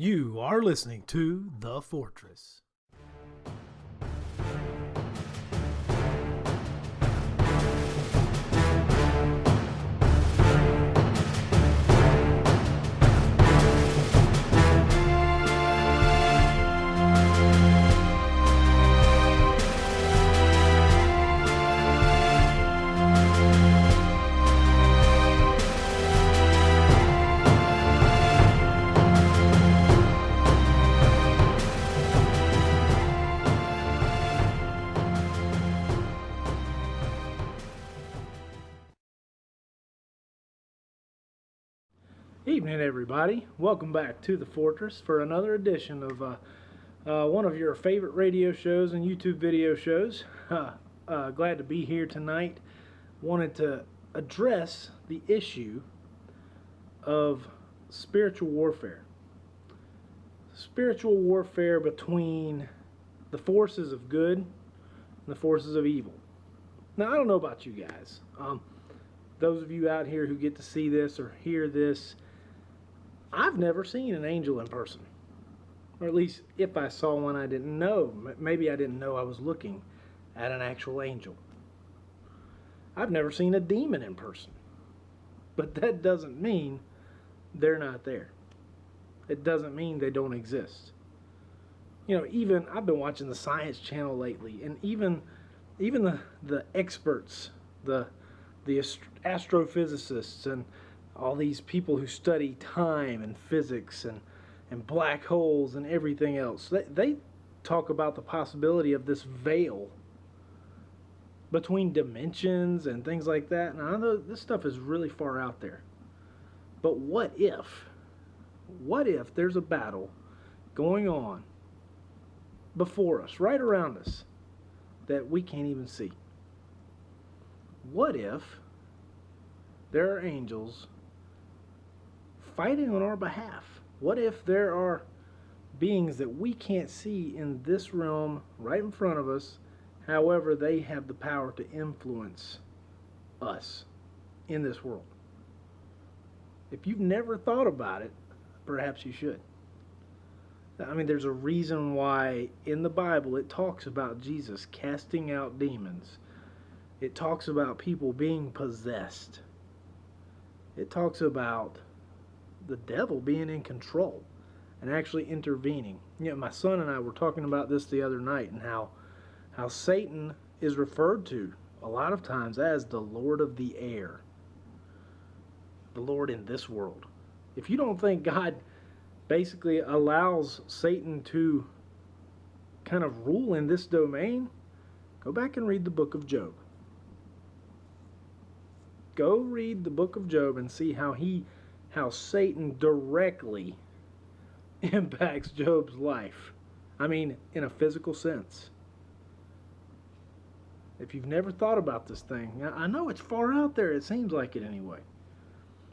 You are listening to The Fortress. Evening, everybody. Welcome back to The Fortress for another edition of one of your favorite radio shows and YouTube video shows. Glad to be here tonight. Wanted to address the issue of spiritual warfare. Spiritual warfare between the forces of good and the forces of evil. Now, I don't know about you guys. Those of you out here who get to see this or hear this, I've never seen an angel in person. Or at least if I saw one, I didn't know. Maybe I didn't know I was looking at an actual angel. I've never seen a demon in person. But that doesn't mean they're not there. It doesn't mean they don't exist. You know, even I've been watching the Science Channel lately, and even the experts, the astrophysicists and all these people who study time and physics and black holes and everything else, they talk about the possibility of this veil between dimensions and things like that. And I know this stuff is really far out there. But what if there's a battle going on before us, right around us, that we can't even see? What if there are angels fighting on our behalf? What if there are beings that we can't see in this realm right in front of us, however they have the power to influence us in this world? If you've never thought about it, perhaps you should. I mean, there's a reason why in the Bible it talks about Jesus casting out demons. It talks about people being possessed. It talks about the devil being in control and actually intervening. You know, my son and I were talking about this the other night, and how Satan is referred to a lot of times as the Lord of the air, the Lord in this world. If you don't think God basically allows Satan to kind of rule in this domain, go back and read the book of Job. Go read the book of Job and see how Satan directly impacts Job's life. I mean, in a physical sense. If you've never thought about this thing, I know it's far out there. It seems like it anyway.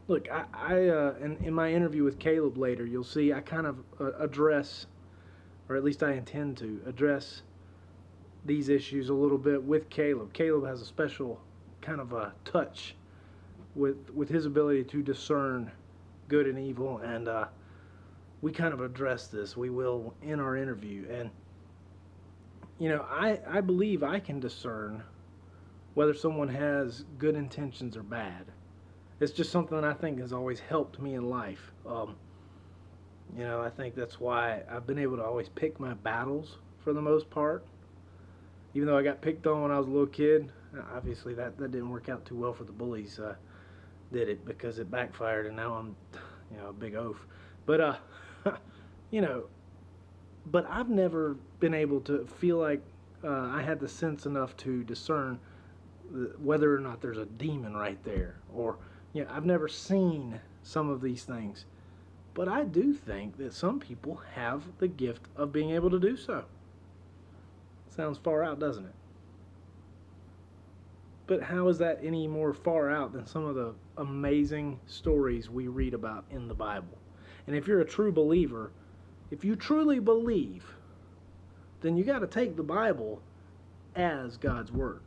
Look, in my interview with Caleb later, you'll see I kind of address, or at least I intend to address these issues a little bit with Caleb. Caleb has a special kind of a touch with his ability to discern good and evil, and we kind of address this. We will in our interview. And you know, I believe I can discern whether someone has good intentions or bad. It's just something that I think has always helped me in life. You know, I think that's why I've been able to always pick my battles for the most part. Even though I got picked on when I was a little kid, obviously that didn't work out too well for the bullies. Did it, because it backfired, and now I'm, you know, a big oaf. But you know, but I've never been able to feel like I had the sense enough to discern whether or not there's a demon right there, or you know, I've never seen some of these things. But I do think that some people have the gift of being able to do so. Sounds far out, doesn't it? But how is that any more far out than some of the amazing stories we read about in the Bible? And if you're a true believer, if you truly believe, then you got to take the Bible as God's Word.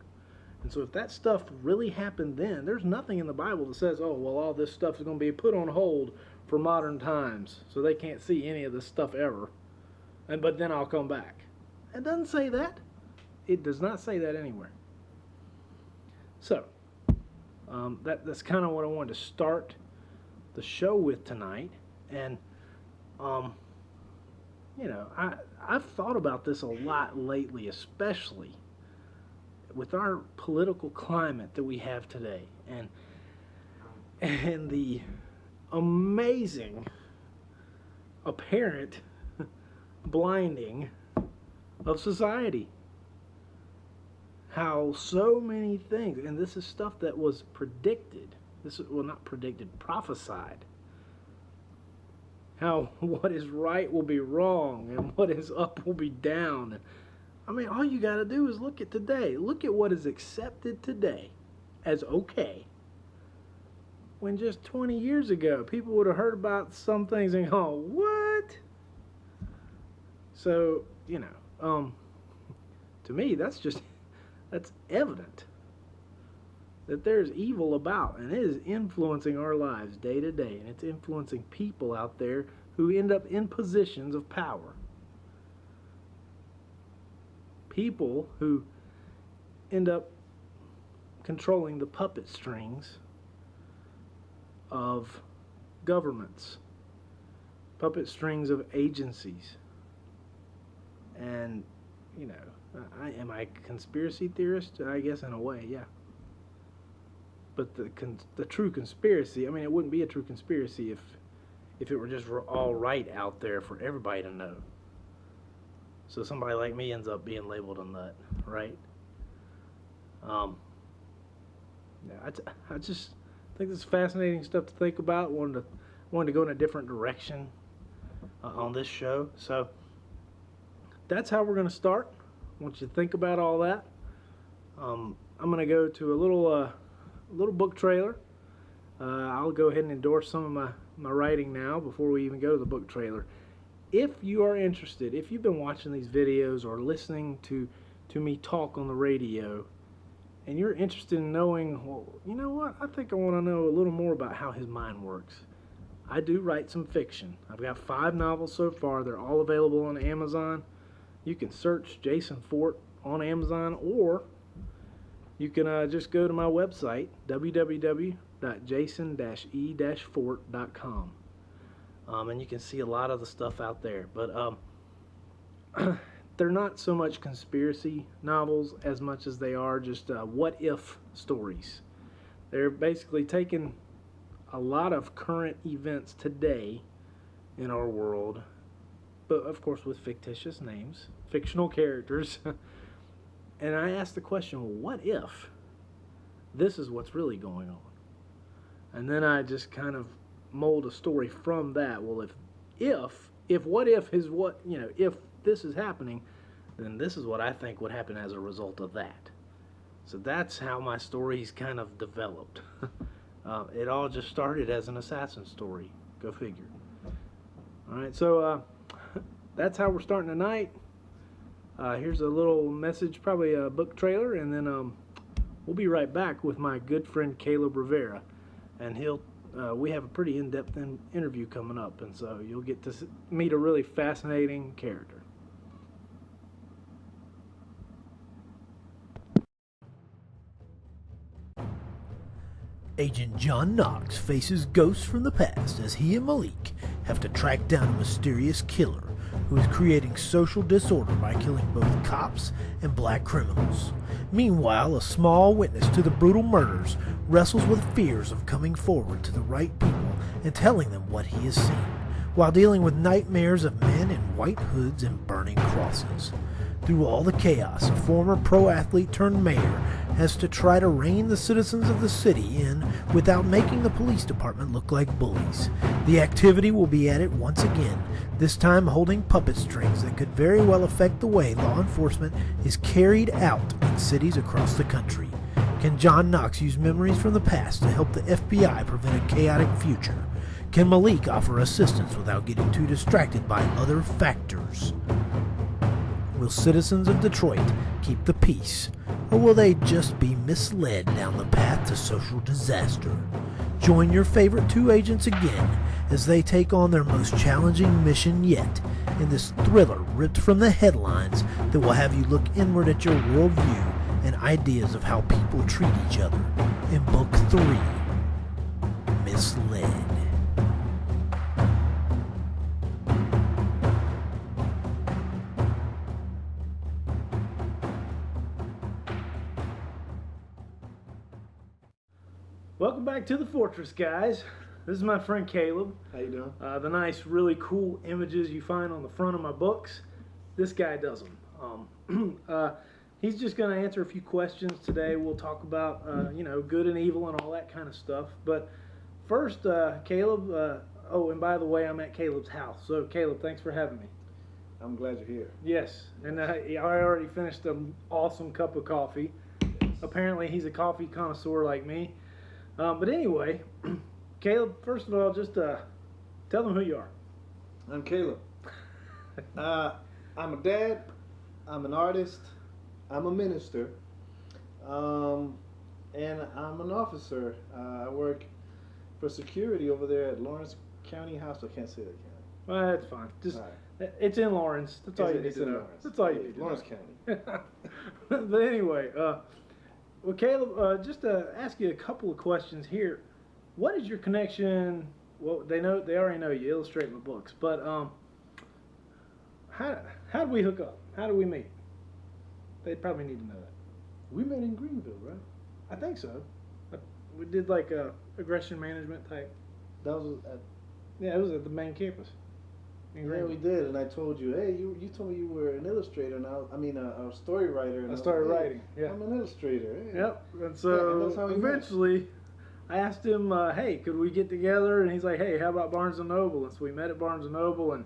And so if that stuff really happened then, there's nothing in the Bible that says, oh, well, all this stuff is going to be put on hold for modern times, so they can't see any of this stuff ever. But then I'll come back. It doesn't say that. It does not say that anywhere. So, that's kind of what I wanted to start the show with tonight. And, you know, I've thought about this a lot lately, especially with our political climate that we have today, and the amazing, apparent blinding of society. How so many things, and this is stuff that was predicted. This is, well, not predicted, prophesied. How what is right will be wrong, and what is up will be down. I mean, all you got to do is look at today. Look at what is accepted today as okay. When just 20 years ago, people would have heard about some things and gone, what? So, you know, to me, that's evident that there's evil about, and it is influencing our lives day to day, and it's influencing people out there who end up in positions of power. People who end up controlling the puppet strings of governments, puppet strings of agencies. And, you know, am I a conspiracy theorist? I guess in a way, yeah. But the true conspiracy, I mean, it wouldn't be a true conspiracy if it were just all right out there for everybody to know. So somebody like me ends up being labeled a nut, right? Yeah, I just think this is fascinating stuff to think about. Wanted to go in a different direction on this show. So that's how we're going to start. I want you to think about all that. I'm going to go to a little book trailer. I'll go ahead and endorse some of my writing now before we even go to the book trailer. If you are interested, if you've been watching these videos or listening to me talk on the radio, and you're interested in knowing, well, you know what, I think I want to know a little more about how his mind works. I do write some fiction. I've got 5 novels so far. They're all available on Amazon. You can search Jason Fort on Amazon, or you can just go to my website, www.jason-e-fort.com. And you can see a lot of the stuff out there. But they're not so much conspiracy novels as much as they are just what-if stories. They're basically taking a lot of current events today in our world, but of course with fictitious names, fictional characters. And I ask the question, well, what if this is what's really going on? And then I just kind of mold a story from that. Well, if what if is what, you know, if this is happening, then this is what I think would happen as a result of that. So that's how my stories kind of developed. It all just started as an assassin story. Go figure. All right, so that's how we're starting tonight. Here's a little message, probably a book trailer, and then we'll be right back with my good friend Caleb Rivera, and we have a pretty in-depth interview coming up, and so you'll get to meet a really fascinating character. Agent John Knox faces ghosts from the past as he and Malik have to track down a mysterious killer who is creating social disorder by killing both cops and black criminals. Meanwhile, a small witness to the brutal murders wrestles with fears of coming forward to the right people and telling them what he has seen, while dealing with nightmares of men in white hoods and burning crosses. Through all the chaos, a former pro athlete turned mayor has to try to rein the citizens of the city in without making the police department look like bullies. The activity will be at it once again, this time holding puppet strings that could very well affect the way law enforcement is carried out in cities across the country. Can John Knox use memories from the past to help the FBI prevent a chaotic future? Can Malik offer assistance without getting too distracted by other factors? Will citizens of Detroit keep the peace, or will they just be misled down the path to social disaster? Join your favorite two agents again as they take on their most challenging mission yet in this thriller ripped from the headlines that will have you look inward at your worldview and ideas of how people treat each other in Book 3, Misled. Welcome back to the Fortress, guys. This is my friend Caleb. How you doing? The nice, really cool images you find on the front of my books, this guy does them. He's just going to answer a few questions today. We'll talk about, good and evil and all that kind of stuff. But first, Caleb, and by the way, I'm at Caleb's house. So, Caleb, thanks for having me. I'm glad you're here. Yes, and I already finished an awesome cup of coffee. Apparently, he's a coffee connoisseur like me. But anyway, Caleb, first of all, just tell them who you are. I'm Caleb. I'm a dad. I'm an artist. I'm a minister. And I'm an officer. I work for security over there at Lawrence County House. I can't say that, can I? Well, that's fine. Just right. It's in Lawrence. That's all you need to know. Lawrence. That's all you need to know. Lawrence County. But anyway, well, Caleb, just to ask you a couple of questions here. What is your connection? Well, they already know you illustrate my books, but how did we hook up? How did we meet? They probably need to know that. We met in Greenville, right? I think so. We did like a aggression management type. That was at... Yeah, it was at the main campus. Yeah, we did, and I told you, hey, you told me you were an illustrator, and a story writer. And I started writing. Yeah, I'm an illustrator. Hey. Yep. And so that's how we eventually, I asked him, hey, could we get together? And he's like, hey, how about Barnes and Noble? And so we met at Barnes and Noble, and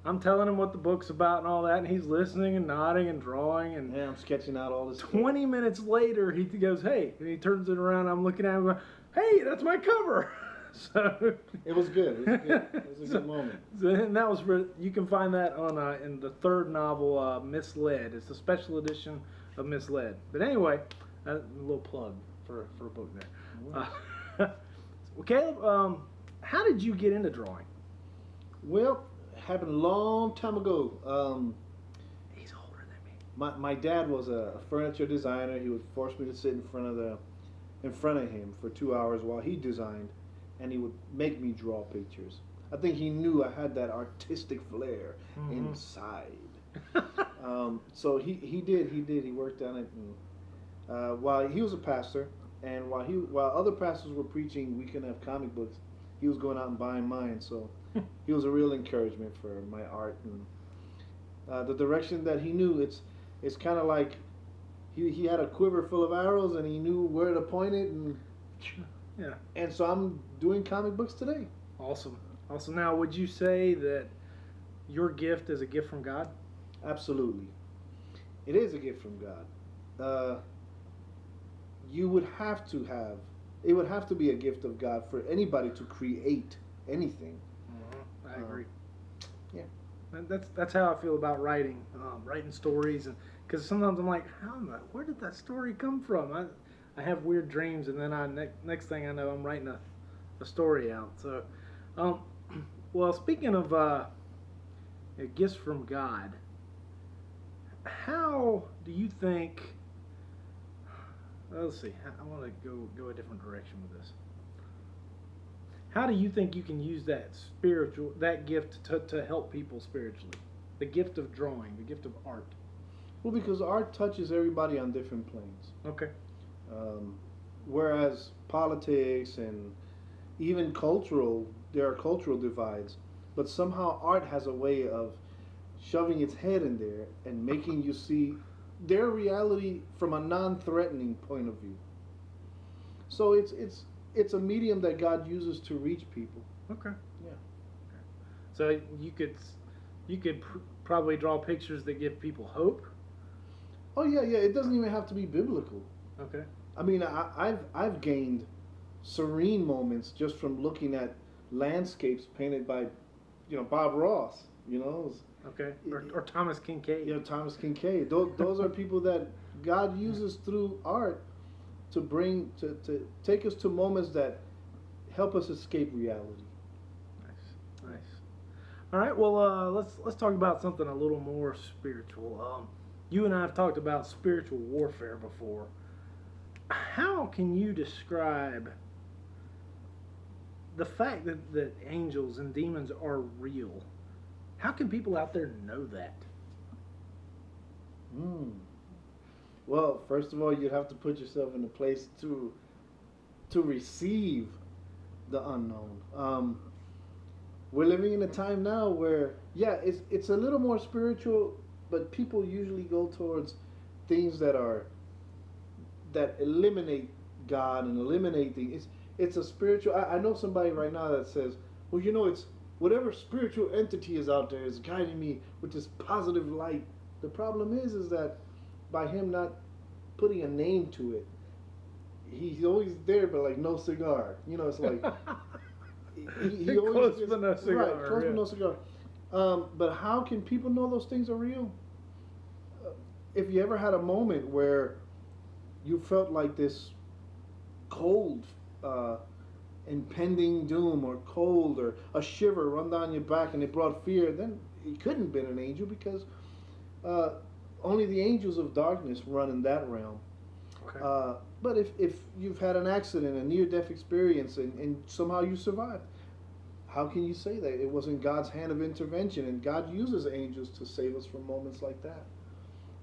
I'm telling him what the book's about and all that, and he's listening and nodding and drawing. And yeah, I'm sketching out all this. 20 minutes later, he goes, hey, and he turns it around. I'm looking at him, going, hey, that's my cover. So it was good. It was good. It was a good moment. And that was you can find that on in the third novel, Misled. It's a special edition of Misled. But anyway, a little plug for a book there. Well, Caleb, how did you get into drawing? Well, it happened a long time ago. He's older than me. My dad was a furniture designer. He would force me to sit in front of him for 2 hours while he designed. And he would make me draw pictures. I think he knew I had that artistic flair inside. So he did. He worked on it. And, while he was a pastor, and while other pastors were preaching we can have comic books, he was going out and buying mine. So he was a real encouragement for my art and the direction that he knew. It's kind of like he had a quiver full of arrows, and he knew where to point it. And yeah. And so I'm doing comic books today. Awesome. Now, would you say that your gift is a gift from God? Absolutely. It is a gift from God. It would have to be a gift of God for anybody to create anything. I agree. Yeah. And that's how I feel about writing stories, and because sometimes I'm like, where did that story come from? I have weird dreams, and then next thing I know, I'm writing a story out. So, well, speaking of gifts from God, how do you think? Let's see. I want to go a different direction with this. How do you think you can use that gift to help people spiritually? The gift of drawing, the gift of art. Well, because art touches everybody on different planes. Okay. Whereas politics and even there are cultural divides, but somehow art has a way of shoving its head in there and making you see their reality from a non-threatening point of view. So it's a medium that God uses to reach people. Okay. Yeah. Okay. So you could probably draw pictures that give people hope. Oh yeah. It doesn't even have to be biblical. Okay. I mean, I've gained serene moments just from looking at landscapes painted by, Bob Ross. Okay. Or Thomas Kincaid. Thomas Kincaid. Those are people that God uses through art to take us to moments that help us escape reality. Nice, nice. All right, well, let's talk about something a little more spiritual. You and I have talked about spiritual warfare before. How can you describe the fact that angels and demons are real? How can people out there know that? Well, first of all, you'd have to put yourself in a place to receive the unknown. We're living in a time now where, yeah, it's a little more spiritual, but people usually go towards things that eliminate God and eliminate things. It's a spiritual. I know somebody right now that says, well, it's whatever spiritual entity is out there is guiding me with this positive light. The problem is that by him not putting a name to it, he's always there, but like no cigar. It's like he always close gets, but no cigar. Right, close but no cigar. But how can people know those things are real? If you ever had a moment where you felt like this cold, impending doom, or cold, or a shiver run down your back, and it brought fear, then it couldn't have been an angel, because only the angels of darkness run in that realm. Okay. But if you've had an accident, a near-death experience, and somehow you survived, how can you say that it wasn't God's hand of intervention? And God uses angels to save us from moments like that,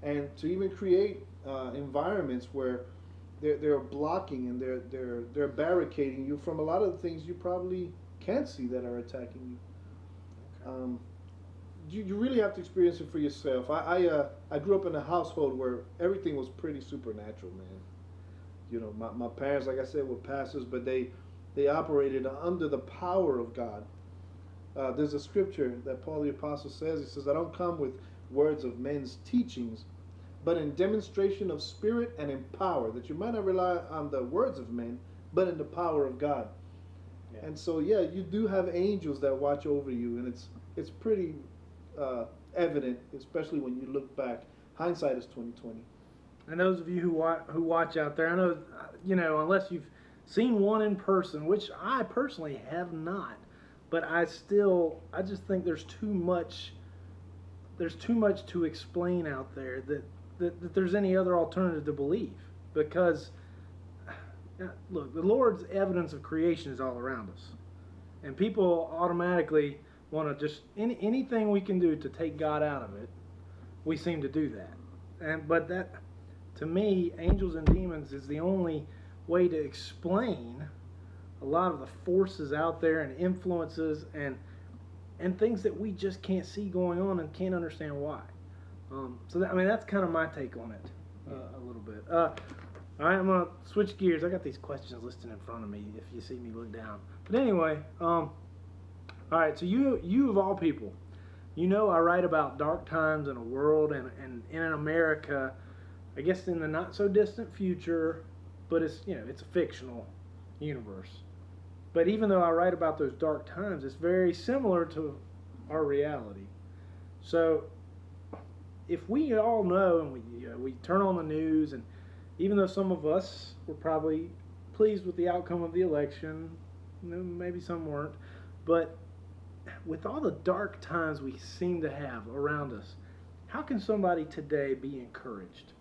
and to even create environments where they're blocking and they're barricading you from a lot of the things you probably can't see that are attacking you. Okay. You really have to experience it for yourself. I grew up in a household where everything was pretty supernatural, man. My parents, like I said, were pastors, but they operated under the power of God. There's a scripture that Paul the Apostle says. He says, I don't come with words of men's teachings, but in demonstration of spirit and in power, that you might not rely on the words of men, but in the power of God. Yeah. And so, yeah, you do have angels that watch over you, and it's pretty evident, especially when you look back. Hindsight is 20/20. And those of you who watch out there, I know, unless you've seen one in person, which I personally have not, but I just think there's too much to explain out there that there's any other alternative to believe. Because, look, the Lord's evidence of creation is all around us. And people automatically want to just, anything we can do to take God out of it, we seem to do that. But that, to me, angels and demons is the only way to explain a lot of the forces out there and influences and things that we just can't see going on and can't understand why. That's kind of my take on it, a little bit. All right, I'm gonna switch gears. I got these questions listed in front of me. If you see me look down, but anyway, all right. So you of all people, I write about dark times in a world and in America, I guess in the not so distant future, but it's a fictional universe. But even though I write about those dark times, it's very similar to our reality. So if we all know, and we turn on the news, and even though some of us were probably pleased with the outcome of the election, maybe some weren't, but with all the dark times we seem to have around us, how can somebody today be encouraged?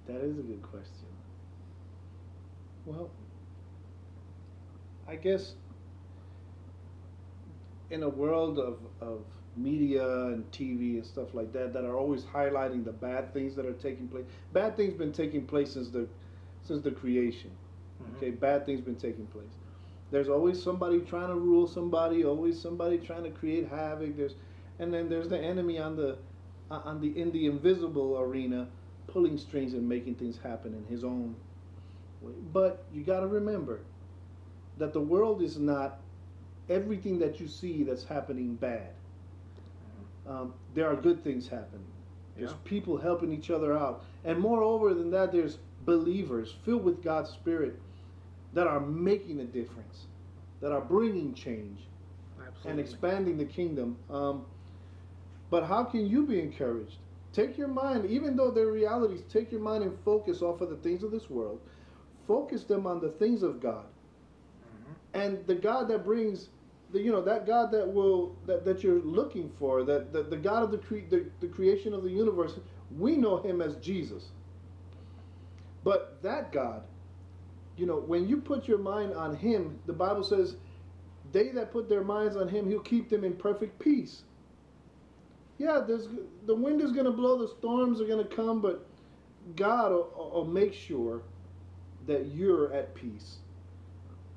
That is a good question. Well, I guess in a world of media and TV and stuff like that are always highlighting the bad things that are taking place. Bad things been taking place since the creation. Mm-hmm. Okay, bad things been taking place. There's always somebody trying to rule somebody, always somebody trying to create havoc. And then there's the enemy in the invisible arena, pulling strings and making things happen in his own way. But you got to remember that the world is not everything that you see that's happening bad. There are good things happening. There's people helping each other out. And moreover than that, there's believers filled with God's Spirit that are making a difference, that are bringing change. Absolutely. And expanding the kingdom. But how can you be encouraged? Take your mind, even though they're realities, take your mind and focus off of the things of this world. focus them on the things of God. And the God that brings, that God that you're looking for, that the God of the creation of the universe, we know him as Jesus. But that God, when you put your mind on him, the Bible says, they that put their minds on him, he'll keep them in perfect peace. Yeah, the wind is going to blow, the storms are going to come, but God will make sure that you're at peace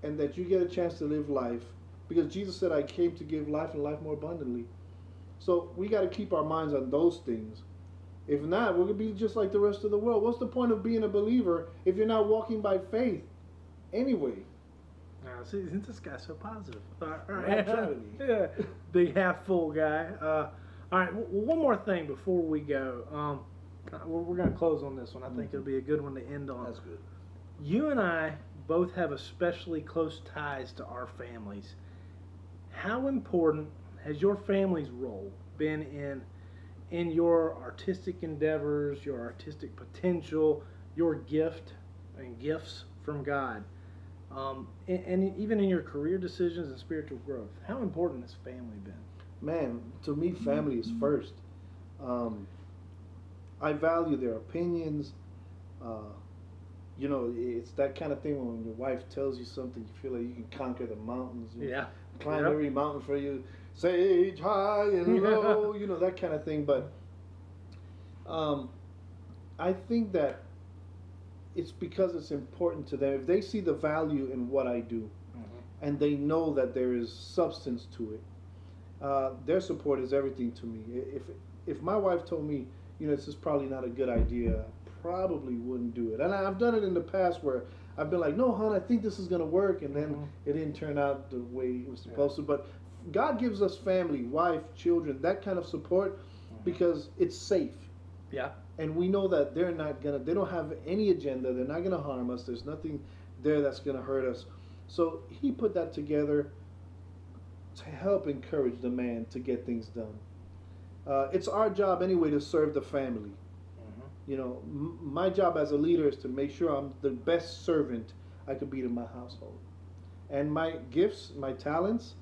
and that you get a chance to live life, because Jesus said, I came to give life and life more abundantly. So we got to keep our minds on those things. If not, we're going to be just like the rest of the world. What's the point of being a believer if you're not walking by faith anyway? Now, see, isn't this guy so positive? All right. Yeah, big half full guy. All right, one more thing before we go. We're going to close on this one. I think it'll be a good one to end on. That's good. You and I both have especially close ties to our families. How important has your family's role been in your artistic endeavors, your artistic potential, your gift and gifts from God, and even in your career decisions and spiritual growth? How important has family been? Man, to me, family is first. I value their opinions. It's that kind of thing when your wife tells you something, you feel like you can conquer the mountains. Climb every mountain for you. Sage high and low, that kind of thing. But I think that it's because it's important to them. If they see the value in what I do, and they know that there is substance to it, their support is everything to me. If my wife told me, this is probably not a good idea, I probably wouldn't do it. And I've done it in the past where I've been like, no, hon, I think this is going to work, and then it didn't turn out the way it was supposed to. But God gives us family, wife, children, that kind of support because it's safe. Yeah. And we know that they don't have any agenda. They're not going to harm us. There's nothing there that's going to hurt us. So he put that together to help encourage the man to get things done. It's our job anyway to serve the family. My job as a leader is to make sure I'm the best servant I could be to my household. And my gifts, my talents,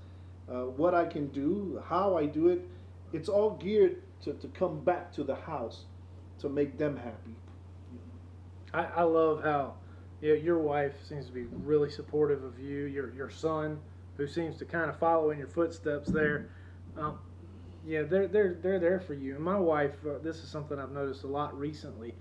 what I can do, how I do it, it's all geared to come back to the house to make them happy. I love how your wife seems to be really supportive of you, your son, who seems to kind of follow in your footsteps there. They're there for you. And my wife, this is something I've noticed a lot recently.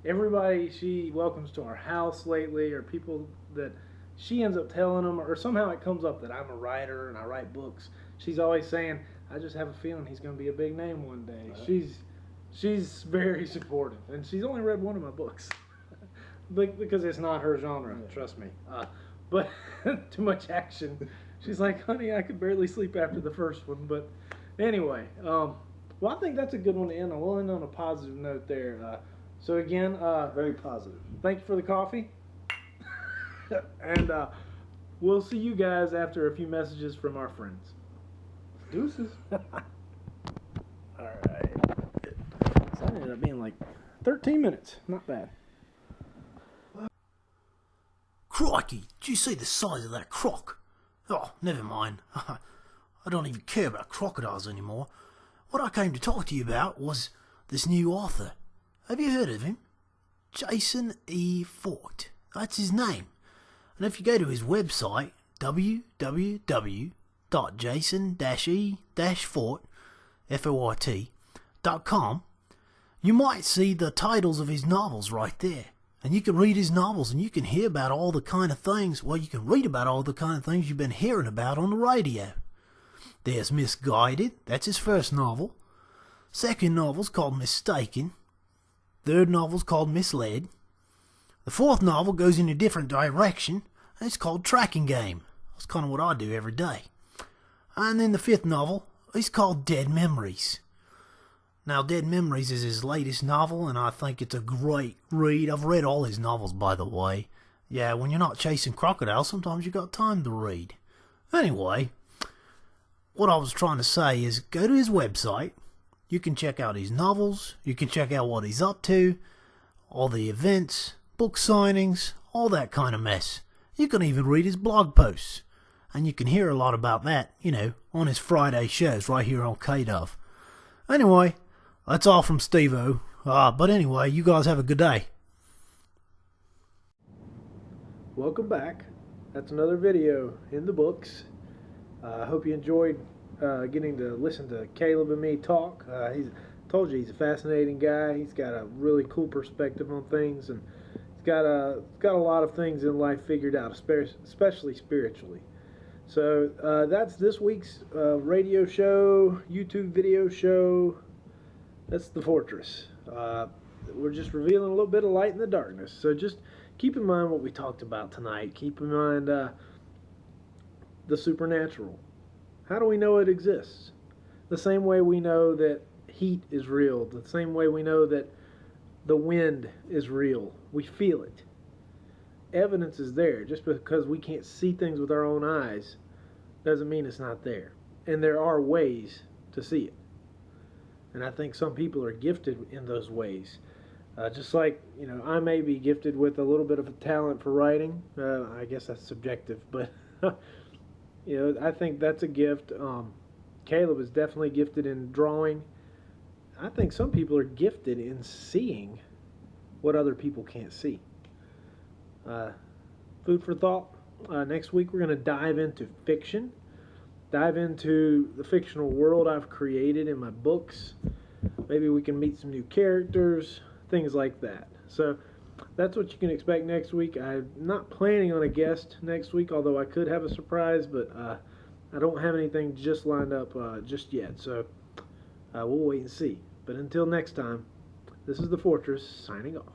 Everybody she welcomes to our house lately, or people that she ends up telling them, or somehow it comes up that I'm a writer and I write books. She's always saying, I just have a feeling he's going to be a big name one day. She's very supportive, and she's only read one of my books because it's not her genre, trust me. But too much action. She's like, honey, I could barely sleep after the first one. But anyway, well, I think that's a good one to end on. We'll end on a positive note there. So again, very positive. Thank you for the coffee. And we'll see you guys after a few messages from our friends. Deuces. All right. So that ended up being like 13 minutes. Not bad. Crikey, did you see the size of that croc? Oh, never mind. I don't even care about crocodiles anymore. What I came to talk to you about was this new author. Have you heard of him? Jason E. Fort. That's his name. And if you go to his website, www.jason-e-fort.com, you might see the titles of his novels right there. And you can read his novels, and you can hear about all the kind of things, well, you can read about all the kind of things you've been hearing about on the radio. There's Misguided, that's his first novel. Second novel's called Mistaken. Third novel's called Misled. The fourth novel goes in a different direction, and it's called Tracking Game. That's kind of what I do every day. And then the fifth novel is called Dead Memories. Now, Dead Memories is his latest novel, and I think it's a great read. I've read all his novels, by the way. Yeah, when you're not chasing crocodiles, sometimes you got time to read. Anyway, what I was trying to say is go to his website. You can check out his novels. You can check out what he's up to, all the events, book signings, all that kind of mess. You can even read his blog posts. And you can hear a lot about that, on his Friday shows right here on KDOV. Anyway, that's all from Steve-O. But anyway, you guys have a good day. Welcome back. That's another video in the books. I hope you enjoyed getting to listen to Caleb and me talk. Told you he's a fascinating guy. He's got a really cool perspective on things, and he's got a lot of things in life figured out, especially spiritually. So that's this week's radio show, YouTube video show. That's The Fortress. We're just revealing a little bit of light in the darkness. So just keep in mind what we talked about tonight. Keep in mind the supernatural. How do we know it exists? The same way we know that heat is real. The same way we know that the wind is real. We feel it. Evidence is there. Just because we can't see things with our own eyes doesn't mean it's not there. And there are ways to see it. And I think some people are gifted in those ways. Just like, I may be gifted with a little bit of a talent for writing. I guess that's subjective, but, I think that's a gift. Caleb is definitely gifted in drawing. I think some people are gifted in seeing what other people can't see. Food for thought. Next week we're going to dive into fiction. Dive into the fictional world I've created in my books. Maybe we can meet some new characters, things like that. So that's what you can expect next week. I'm not planning on a guest next week, although I could have a surprise, but I don't have anything just lined up just yet. So we'll wait and see. But until next time, this is The Fortress signing off.